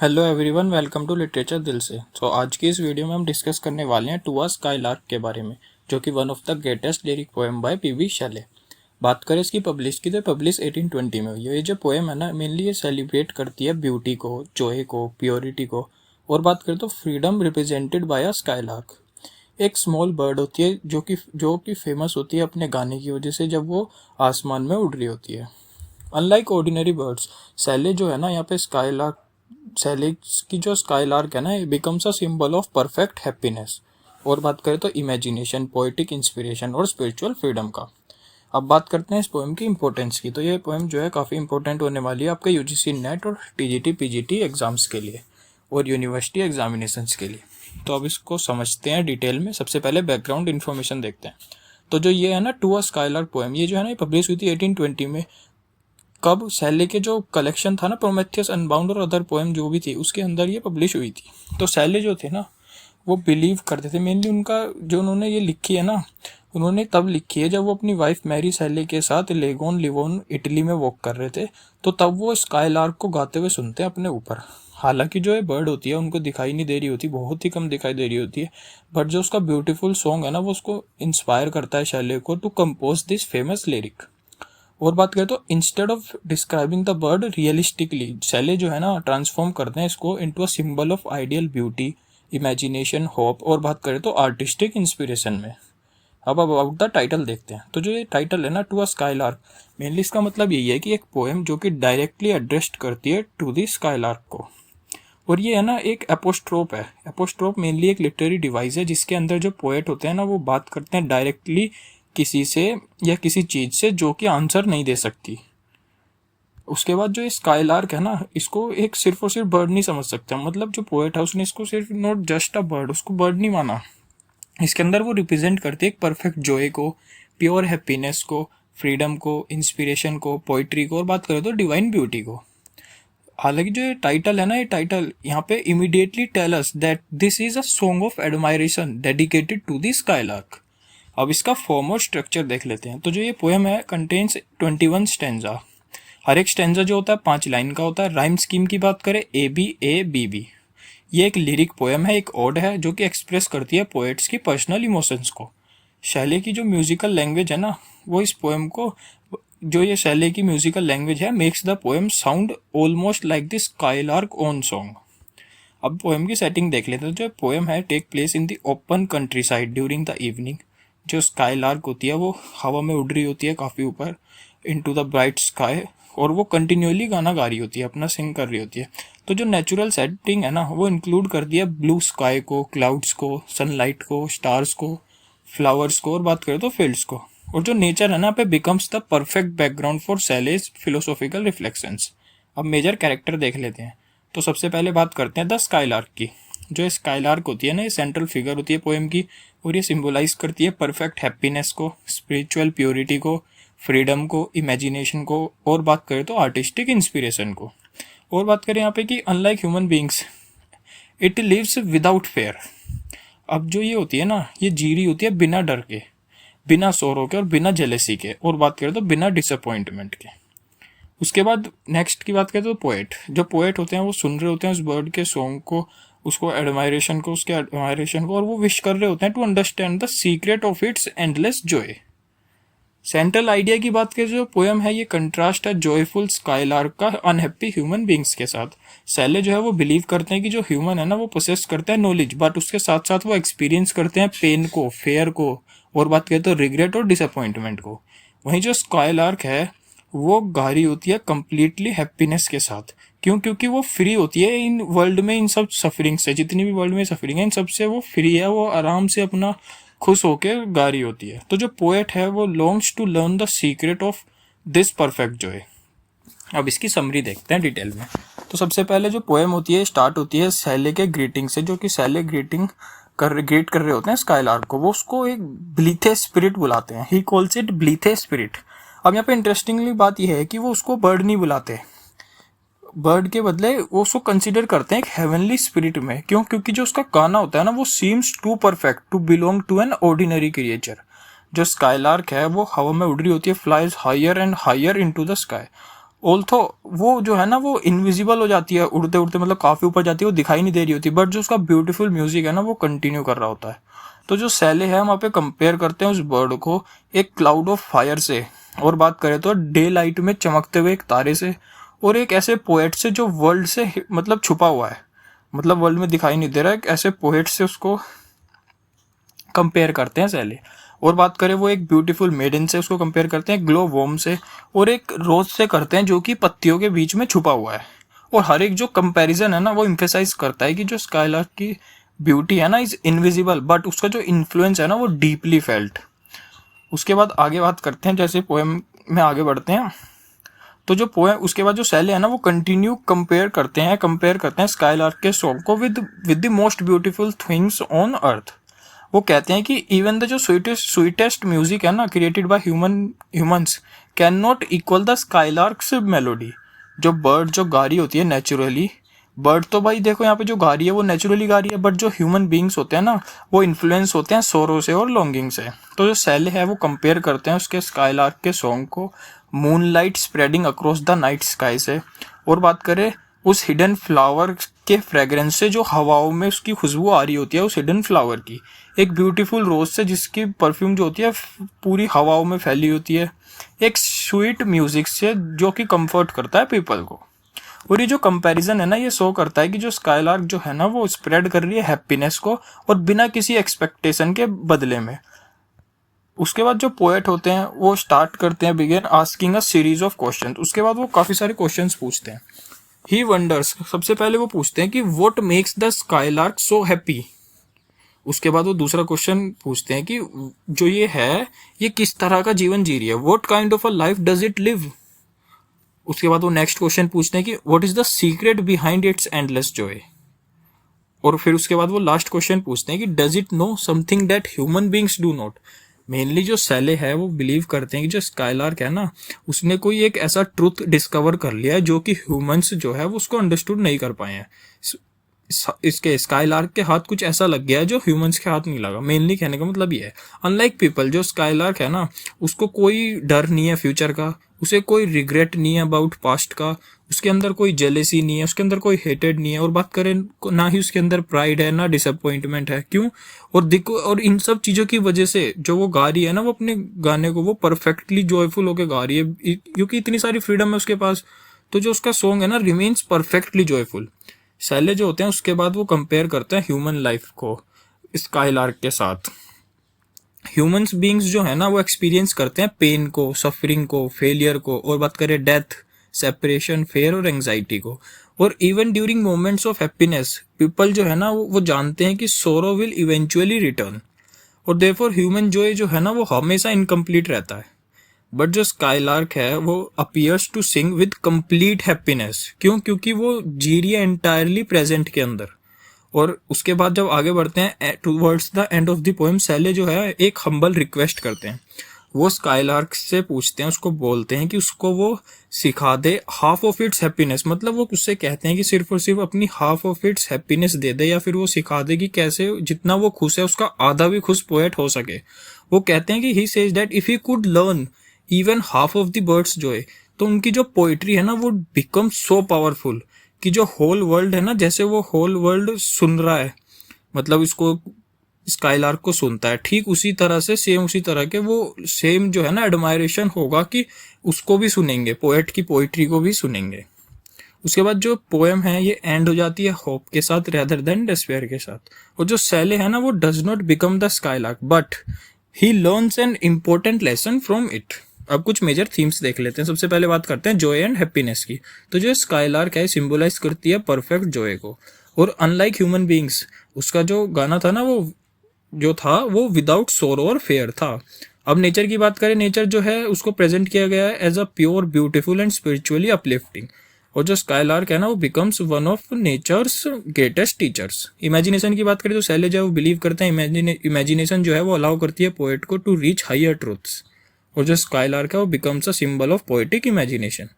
Hello everyone, welcome to literature Dil Se. आज की इस वीडियो में हम डिस्कस करने वाले हैं टू अ स्काईलार्क के बारे में, जो कि one of the greatest lyric poem by PB Shelley. बात करें इसकी पब्लिश की तो पब्लिश 1820 में हुई है। ये जो पोएम है ना, मेनली ये सेलिब्रेट करती है ब्यूटी को, जॉय को, प्योरिटी को। और बात करें तो freedom represented by a skylark. एक स्मॉल बर्ड होती है जो कि फेमस होती है अपने गाने की वजह से, जब वो आसमान में उड़ रही होती है। अनलाइक ऑर्डिनरी बर्ड्स, सैले जो है ना यहाँ पे स्काईलार्क, सैले की जो स्काईलार्क है ना, ये becomes a symbol of perfect happiness. और बात करें तो इमेजिनेशन, पोएटिक इंस्पिरेशन और स्पिरिचुअल फ्रीडम का। अब बात करते हैं इस पोएम की इंपॉर्टेंस की। तो ये पोएम जो है काफ़ी इंपॉर्टेंट होने वाली है आपके यूजीसी नेट और टीजीटी पीजीटी एग्जाम्स के लिए और यूनिवर्सिटी एग्जामिनेशंस के लिए। तो अब इसको समझते हैं डिटेल में। सबसे पहले बैकग्राउंड इन्फॉर्मेशन देखते हैं। तो जो ये है ना टू अ स्काईलार्क पोएम, ये जो है ना, ये पब्लिश हुई थी 1820 में। कब? शैले के जो कलेक्शन था ना, प्रोमेथियस अनबाउंड और अदर पोएम जो भी थी, उसके अंदर ये पब्लिश हुई थी। तो शैले जो थे ना, वो बिलीव करते थे, मेनली उनका जो उन्होंने ये लिखी है ना, उन्होंने तब लिखी है जब वो अपनी वाइफ मैरी शैले के साथ लेगोन लिवोन इटली में वॉक कर रहे थे। तो तब वो स्काईलार्क को गाते हुए सुनते हैं अपने ऊपर। हालांकि जो ये बर्ड होती है उनको दिखाई नहीं दे रही होती, बहुत ही कम दिखाई दे रही होती है, बट जो उसका ब्यूटीफुल सॉन्ग है ना, वो उसको इंस्पायर करता है शैले को to compose this famous lyric. और बात करें तो instead of describing the bird realistically, Shelley जो है ना ट्रांसफॉर्म करते हैं इसको into a symbol of ideal beauty, imagination, hope. और बात करें तो आर्टिस्टिक इंस्पिरेशन में। अब अबाउट द टाइटल देखते हैं। तो जो ये टाइटल है ना टू अ स्काईलार्क, मेनली इसका मतलब यही है कि एक पोएम जो कि डायरेक्टली एड्रेस्ड करती है टू द स्काईलार्क को। और ये है ना एक एपोस्ट्रोप है। एपोस्ट्रोप मेनली एक लिटरेरी डिवाइस है जिसके अंदर जो पोएट होते हैं ना, वो बात करते हैं डायरेक्टली किसी से या किसी चीज से जो कि आंसर नहीं दे सकती। उसके बाद जो ये स्काईलार्क है ना, इसको एक सिर्फ और सिर्फ बर्ड नहीं समझ सकता। मतलब जो पोएट है उसने इसको सिर्फ नॉट जस्ट अ बर्ड, उसको बर्ड नहीं माना। इसके अंदर वो रिप्रेजेंट करते हैं एक परफेक्ट जॉय को, प्योर हैप्पीनेस को, फ्रीडम को, इंस्पिरेशन को, पोइट्री को, और बात करें तो डिवाइन ब्यूटी को। हालांकि जो ये टाइटल है ना, ये टाइटल यहाँ पे immediately tell us that this is a song of admiration dedicated to the skylark. अब इसका फॉर्म और स्ट्रक्चर देख लेते हैं। तो जो ये पोएम है कंटेन्स 21 स्टेंजा। हर एक स्टेंजा जो होता है 5 लाइन का होता है। राइम स्कीम की बात करें ABABB। ये एक लिरिक पोएम है, एक ओड है जो कि एक्सप्रेस करती है पोएट्स की पर्सनल इमोशंस को। शैले की जो म्यूजिकल लैंग्वेज है ना, वो इस पोएम को, जो ये शैले की म्यूजिकल लैंग्वेज है, makes the poem sound almost like the skylark own song. अब पोएम की सेटिंग देख लेते हैं। जो पोएम है take place in the open countryside during the evening. जो स्काईलार्क होती है वो हवा में उड़ रही होती है काफ़ी ऊपर इनटू द ब्राइट स्काई, और वो कंटिन्यूअली गाना गा रही होती है, अपना सिंग कर रही होती है। तो जो नेचुरल सेटिंग है ना, वो इंक्लूड कर दिया ब्लू स्काई को, क्लाउड्स को, सनलाइट को, स्टार्स को, फ्लावर्स को, और बात करें तो फील्ड्स को। और जो नेचर है ना पे becomes the perfect background for silage philosophical reflections. अब मेजर कैरेक्टर देख लेते हैं। तो सबसे पहले बात करते हैं द स्काईलार्क की। जो स्काईलार्क होती है ना, ये सेंट्रल फिगर होती है पोएम की, और ये सिंबलाइज करती है परफेक्ट हैप्पीनेस को, स्पिरिचुअल प्योरिटी को, फ्रीडम को, इमेजिनेशन को, और बात करें तो आर्टिस्टिक इंस्पिरेशन को। और बात करें यहाँ पे कि unlike human beings it lives without fear. अब जो ये होती है ना, ये जी रही होती है बिना डर के, बिना सोरो के और बिना जेलेसी के, और बात करें तो बिना डिसअपॉइंटमेंट के। उसके बाद नेक्स्ट की बात करें तो पोएट, जो पोएट होते हैं वो सुन रहे होते हैं उस बर्ड के सॉन्ग को, उसको एडमायरेशन को, उसके एडमायरेशन को, और वो विश कर रहे होते हैं to understand the secret of its endless joy. Central idea की बात करें, जो पोएम है ये कंट्रास्ट है जॉयफुल स्काईलार्क का अनहैप्पी ह्यूमन बींग्स के साथ। सैले जो है वो बिलीव करते हैं कि जो ह्यूमन है ना, वो पोसेस करता है नॉलेज, बट उसके साथ साथ वो एक्सपीरियंस करते हैं पेन को, फेयर को, और बात करें तो रिग्रेट और डिसअपॉइंटमेंट को। वहीं जो स्काईलार्क है वो गा रही होती है कंप्लीटली हैप्पीनेस के साथ। क्यों? क्योंकि वो फ्री होती है इन वर्ल्ड में, इन सब सफरिंग से, जितनी भी वर्ल्ड में सफरिंग है इन सब से वो फ्री है, वो आराम से अपना खुश होके गा रही होती है। तो जो पोएट है वो longs to learn the secret of this perfect joy. अब इसकी समरी देखते हैं डिटेल में। तो सबसे पहले जो पोएम होती है स्टार्ट होती है सैले के ग्रीटिंग से, जो कि सैले ग्रीट कर रहे होते हैं स्काईलार्क को। वो उसको एक ब्लीथे स्पिरिट बुलाते हैं, ही कॉल्स इट ब्लीथे स्पिरिट। अब यहाँ पे इंटरेस्टिंगली बात यह है कि वो उसको बर्ड नहीं बुलाते, बर्ड के बदले वो उसको कंसीडर करते हैं एक हेवनली स्पिरिट में। क्यों? क्योंकि जो उसका गाना होता है ना, वो seems too perfect to belong to an ordinary creature. जो स्काईलार्क है वो हवा में उड़ रही होती है, flies higher and higher into the sky. Although वो जो है ना वो इनविजिबल हो जाती है उड़ते उड़ते, मतलब काफ़ी ऊपर जाती है, वो दिखाई नहीं दे रही होती, बट जो उसका ब्यूटीफुल म्यूजिक है ना वो कंटिन्यू कर रहा होता है। तो जो सैले है वहाँ पे कंपेयर करते हैं उस बर्ड को एक क्लाउड ऑफ फायर से, और बात करें तो डे लाइट में चमकते हुए एक तारे से, और एक ऐसे पोएट से जो वर्ल्ड से मतलब छुपा हुआ है, मतलब वर्ल्ड में दिखाई नहीं दे रहा है, एक ऐसे पोएट से उसको कंपेयर करते हैं सैले। और बात करें वो एक ब्यूटीफुल मेडन से उसको कंपेयर करते हैं ग्लो वॉर्म से, और एक रोज से करते हैं जो कि पत्तियों के बीच में छुपा हुआ है। और हर एक जो कंपैरिजन है ना वो इम्फेसाइज करता है कि जो स्काईलार्क की ब्यूटी है ना इज इनविजिबल, बट उसका जो इन्फ्लुएंस है ना वो डीपली फेल्ट। उसके बाद आगे बात करते हैं, जैसे पोएम में आगे बढ़ते हैं, तो जो पोएम उसके बाद जो सैले है ना वो कंटिन्यू कंपेयर करते हैं स्काईलार्क के सॉन्ग को with the most beautiful things on earth. वो कहते हैं कि इवन द जो स्वीटेस्ट म्यूजिक है ना created by humans can not equal the skylark's melody. जो बर्ड जो गा रही होती है नेचुरली, बर्ड तो भाई देखो यहाँ पे जो गा रही है वो नेचुरली गा रही है, बट जो ह्यूमन बींग्स होते हैं ना वो इन्फ्लुएंस होते हैं सोरो से और लॉन्गिंग से। तो जो सैले है वो कंपेयर करते हैं उसके स्काईलार्क के सॉन्ग को moonlight spreading across the night sky से। और बात करें उस हिडन फ्लावर के फ्रेग्रेंस से, जो हवाओं में उसकी खुशबू आ रही होती है उस हिडन फ्लावर की, एक ब्यूटीफुल रोज से जिसकी परफ्यूम जो होती है पूरी हवाओं में फैली होती है, एक स्वीट म्यूजिक से जो कि कंफर्ट करता है पीपल को। और ये जो कंपैरिजन है ना ये शो करता है कि जो स्काईलार्क जो है ना वो स्प्रेड कर रही है हैप्पीनेस को, और बिना किसी एक्सपेक्टेशन के बदले में। उसके बाद जो पोएट होते हैं वो स्टार्ट करते हैं begin asking a series of question. उसके बाद वो काफ़ी सारे क्वेश्चंस पूछते हैं। ही वंडर्स, सबसे पहले वो पूछते हैं कि what makes the skylark so happy. उसके बाद वो दूसरा क्वेश्चन पूछते हैं कि जो ये है ये किस तरह का जीवन जी रही है, what kind of a life does it live. उसके बाद वो नेक्स्ट क्वेश्चन पूछते हैं कि what is the secret behind it's endless Joy. और फिर उसके बाद वो लास्ट क्वेश्चन पूछते हैं कि does it know something that human beings do not. Mainly जो सैले है वो बिलीव करते हैं कि जो स्काईलार्क है ना उसने कोई एक ऐसा ट्रुथ डिस्कवर कर लिया है जो कि ह्यूमंस जो है वो उसको अंडरस्टूड नहीं कर पाए हैं। इसके स्काईलार्क के हाथ कुछ ऐसा लग गया है जो ह्यूमंस के हाथ नहीं लगा। मेनली कहने का मतलब ये है, अनलाइक पीपल जो स्काईलार्क है ना उसको कोई डर नहीं है फ्यूचर का, उसे कोई रिग्रेट नहीं है अबाउट पास्ट का, उसके अंदर कोई जेलेसी नहीं है, उसके अंदर कोई हेटेड नहीं है, और बात करें ना ही उसके अंदर प्राइड है ना डिसअपॉइंटमेंट है। क्यों? और देखो, और इन सब चीज़ों की वजह से जो वो गा रही है ना वो अपने गाने को वो परफेक्टली जॉयफुल होकर गा रही है, क्योंकि इतनी सारी फ्रीडम है उसके पास। तो जो उसका सॉन्ग है ना रिमेन्स परफेक्टली जॉयफुल। सैले जो होते हैं उसके बाद वो कंपेयर करते हैं ह्यूमन लाइफ को स्काईलार्क के साथ। ह्यूमंस बींग्स जो है ना वो एक्सपीरियंस करते हैं पेन को, सफरिंग को, फेलियर को, और बात करें डेथ, सेपरेशन, फेयर और एंजाइटी को। और even during moments of happiness people जो है ना वो जानते हैं कि सोरो विल इवेंचुअली रिटर्न, और देयरफॉर ह्यूमन जॉय जो है ना वो हमेशा इनकम्प्लीट रहता है। बट जो स्काईलार्क है वो appears to sing with complete happiness. क्यों? क्योंकि वो जी रही है एंटायरली प्रेजेंट के अंदर। और उसके बाद जब आगे बढ़ते हैं towards the end of the poem, Shelley जो है एक हम्बल रिक्वेस्ट करते हैं। वो स्काईलार्क से पूछते हैं, उसको बोलते हैं कि उसको वो सिखा दे हाफ ऑफ इट्स हैप्पीनेस। मतलब वो उससे कहते हैं कि सिर्फ और सिर्फ अपनी हाफ ऑफ इट्स हैप्पीनेस दे दे, या फिर वो सिखा दे कि कैसे जितना वो खुश है उसका आधा भी खुश पोएट हो सके। वो कहते हैं कि he says that if he could learn even half of the birds Joy, तो उनकी जो पोइट्री है ना वो बिकम सो पावरफुल कि जो होल वर्ल्ड है ना, जैसे वो होल वर्ल्ड सुन रहा है, मतलब इसको स्काईलार्क को सुनता है, ठीक उसी तरह से सेम उसी तरह के वो सेम जो है ना एडमायरेशन होगा कि उसको भी सुनेंगे, पोएट की पोइट्री को भी सुनेंगे। उसके बाद जो पोएम है ये एंड हो जाती है होप के साथ रेदर देन डिस्पेयर के साथ। और जो सैले है ना वो does not become the skylark but he learns an important lesson from it. अब कुछ मेजर थीम्स देख लेते हैं। सबसे पहले बात करते हैं जॉय एंड हैप्पीनेस की। तो जो स्काईलार्क है सिंबलाइज करती है परफेक्ट जॉय को, और अनलाइक ह्यूमन बींग्स उसका जो गाना था ना वो जो था वो विदाउट सोरो और फेयर था। अब नेचर की बात करें, नेचर जो है उसको प्रेजेंट किया गया है as a pure beautiful and spiritually uplifting. और जो स्काईलार्क है ना वो becomes one of nature's greatest teachers. Imagination की बात करें तो सैले जो बिलीव करते हैं इमेजिनेशन जो है वो अलाउ करती है पोएट को टू रीच हायर ट्रूथ्स। और जो स्काईलार्क है वो becomes a symbol of poetic imagination.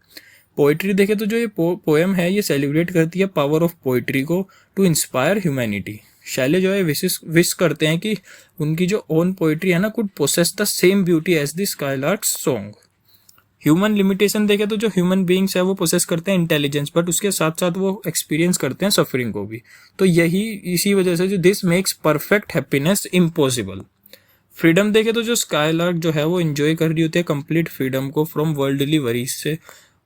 Poetry देखे तो जो ये पोएम है ये सेलिब्रेट करती है पावर ऑफ पोइट्री को टू इंस्पायर ह्यूमैनिटी। शैले जो है विश करते हैं कि उनकी जो ओन पोइट्री है ना could possess the same beauty as the skylark song. Human limitation देखे तो जो ह्यूमन बीइंग्स है वो प्रोसेस करते हैं इंटेलिजेंस, बट उसके साथ साथ वो एक्सपीरियंस करते हैं सफरिंग को भी। तो यही इसी वजह से जो this makes perfect happiness impossible. Freedom देखे तो जो स्काईलार्क जो है वो एंजॉय कर रही होती है कंप्लीट फ्रीडम को फ्रॉम वर्ल्डली वरीज से,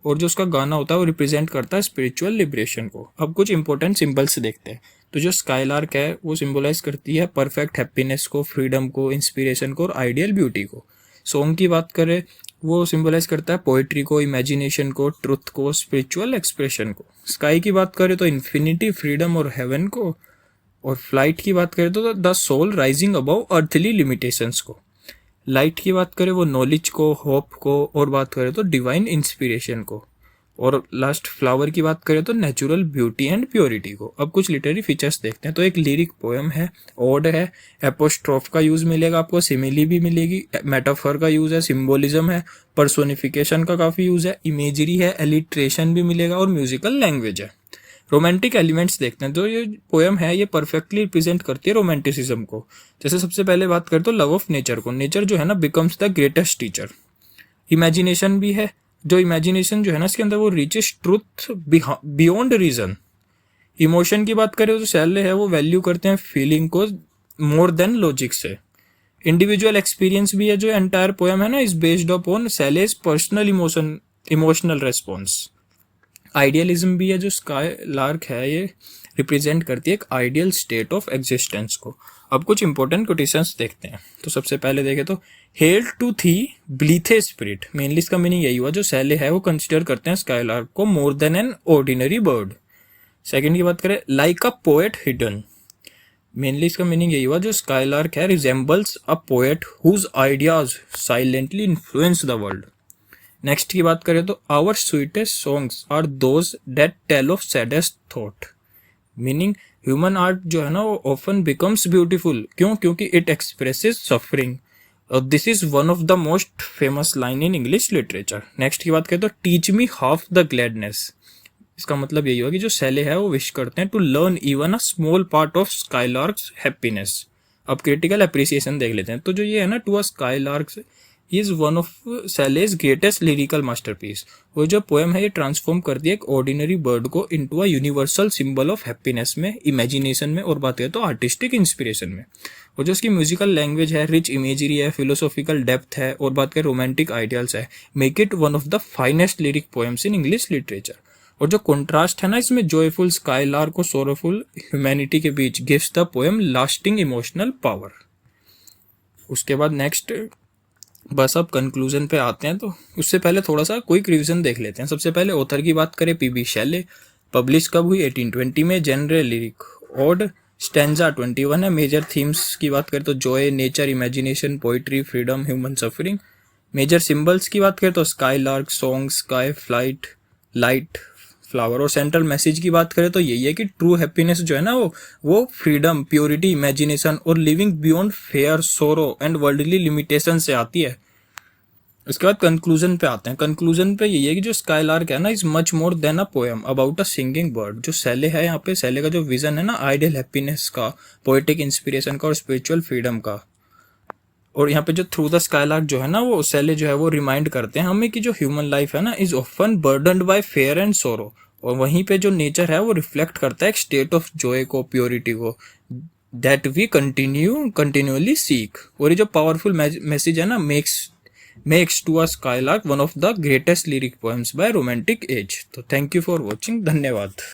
और जो उसका गाना होता है वो रिप्रेजेंट करता है स्पिरिचुअल लिबरेशन को। अब कुछ इंपॉर्टेंट सिंबल्स देखते हैं। तो जो स्काईलार्क है वो सिंबलाइज करती है परफेक्ट हैप्पीनेस को, फ्रीडम को, इंस्पिरेशन को और आइडियल ब्यूटी को। सॉन्ग की बात करें वो सिंबलाइज करता है पोइट्री को, इमेजिनेशन को, ट्रुथ को, स्पिरिचुअल एक्सप्रेशन को। स्काई की बात करें तो इन्फिनिटी, फ्रीडम और हेवन को, और फ्लाइट की बात करें तो the soul rising above earthly limitations को। लाइट की बात करें वो नॉलेज को, होप को, और बात करें तो डिवाइन इंस्पिरेशन को। और लास्ट फ्लावर की बात करें तो नेचुरल ब्यूटी एंड प्योरिटी को। अब कुछ लिटरेरी फीचर्स देखते हैं। तो एक लिरिक पोएम है, ओड है, एपोस्ट्रोफ का यूज मिलेगा आपको, सिमिली भी मिलेगी, मेटाफर का यूज है, सिंबोलिज्म है, पर्सोनिफिकेशन का काफी यूज है, इमेजरी है, एलिट्रेशन भी मिलेगा और म्यूजिकल लैंग्वेज है। रोमांटिक एलिमेंट्स देखते हैं। तो ये पोएम है ये परफेक्टली रिप्रेजेंट करती है रोमांटिसिज्म को। जैसे सबसे पहले बात करें तो लव ऑफ नेचर को। नेचर जो है ना becomes the greatest teacher. Imagination भी है, जो इमेजिनेशन जो है ना इसके अंदर वो reaches truth beyond reason. Emotion की बात करें तो शैले है वो वैल्यू करते हैं फीलिंग को मोर देन लॉजिक से। इंडिविजुअल एक्सपीरियंस भी है, जो एंटायर पोएम है ना is based upon silage personal emotional response. Idealism भी है, जो स्काई लार्क है ये रिप्रेजेंट करती है एक आइडियल स्टेट ऑफ एग्जिस्टेंस को। अब कुछ इंपॉर्टेंट कोटेशंस देखते हैं। तो सबसे पहले देखें तो हेल टू थी ब्लीथे स्पिरिट। मेनली इसका मीनिंग यही हुआ, जो सैले है वो कंसिडर करते हैं स्काई लार्क को more than an ordinary bird. Second की बात करें like a poet hidden. Mainly इसका मीनिंग यही हुआ, जो स्काई लार्क है resembles a poet whose ideas silently influence the world. Next की बात करें तो our sweetest songs are those that tell of saddest thought. Meaning human art जो है ना वो ऑफन बिकम्स ब्यूटीफुल। क्यों? क्योंकि it expresses suffering. This is one of the most famous line in English literature. Next की बात करें तो teach me half the gladness. इसका मतलब यही हुआ कि जो सैले है वो विश करते हैं to learn even a small part of skylark's happiness. अब क्रिटिकल अप्रिसिएशन देख लेते हैं। तो जो ये है ना to a skylarks is one of Shelley's greatest lyrical masterpiece. वो जो पोएम है ये ट्रांसफॉर्म कर दिया एक ऑर्डिनरी बर्ड को into a universal symbol of happiness में, इमेजिनेशन में, और बात करें तो आर्टिस्टिक इंस्पिरेशन में। और जो इसकी म्यूजिकल लैंग्वेज है, रिच इमेजरी है, फिलोसॉफिकल डेप्थ है, और बात करें रोमांटिक आइडियल्स है, make it one of the finest lyric poems in English literature. और जो कॉन्ट्रास्ट है ना इसमें जॉयफुल स्काईलार्क और सोरोफुल ह्यूमैनिटी के बीच gives the poem lasting emotional power. उसके बाद नेक्स्ट बस अब कंक्लूजन पे आते हैं। तो उससे पहले थोड़ा सा क्विक रिवीजन देख लेते हैं। सबसे पहले ऑथर की बात करें पीबी शैले। पब्लिश कब हुई? 1820 में। जेनरे लिरिक ओड। स्टैंजा 21 है। मेजर थीम्स की बात करें तो joy, nature, imagination, poetry, freedom, human suffering. Major symbols की बात करें तो skylark, song, sky, flight, light, flower. और सेंट्रल मैसेज की बात करें तो यही है कि ट्रू हैप्पीनेस जो है ना वो फ्रीडम, प्योरिटी, इमेजिनेशन और living beyond fair, sorrow and worldly limitation से आती है। उसके बाद कंक्लूजन पे आते हैं। कंक्लूजन पे यही है कि जो स्काईलार्क है ना is much more than a poem about a singing bird. जो सैले है यहाँ पे, सैले का जो विजन है ना आइडियल हैप्पीनेस का, पोएटिक इंस्पिरेशन का और स्पिरिचुअल फ्रीडम का। और यहाँ पे जो थ्रू द स्काईलार्क जो है ना वो सैले जो है वो रिमाइंड करते हैं हमें कि जो ह्यूमन लाइफ है ना is often burdened by fear and sorrow. और वहीं पे जो नेचर है वो रिफ्लेक्ट करता है एक स्टेट ऑफ जॉय को, प्योरिटी को, दैट वी कंटिन्यूअली सीक। और ये जो पावरफुल मैसेज है ना makes to a skylark one of the greatest lyric poems by romantic age। तो थैंक यू फॉर वॉचिंग। धन्यवाद।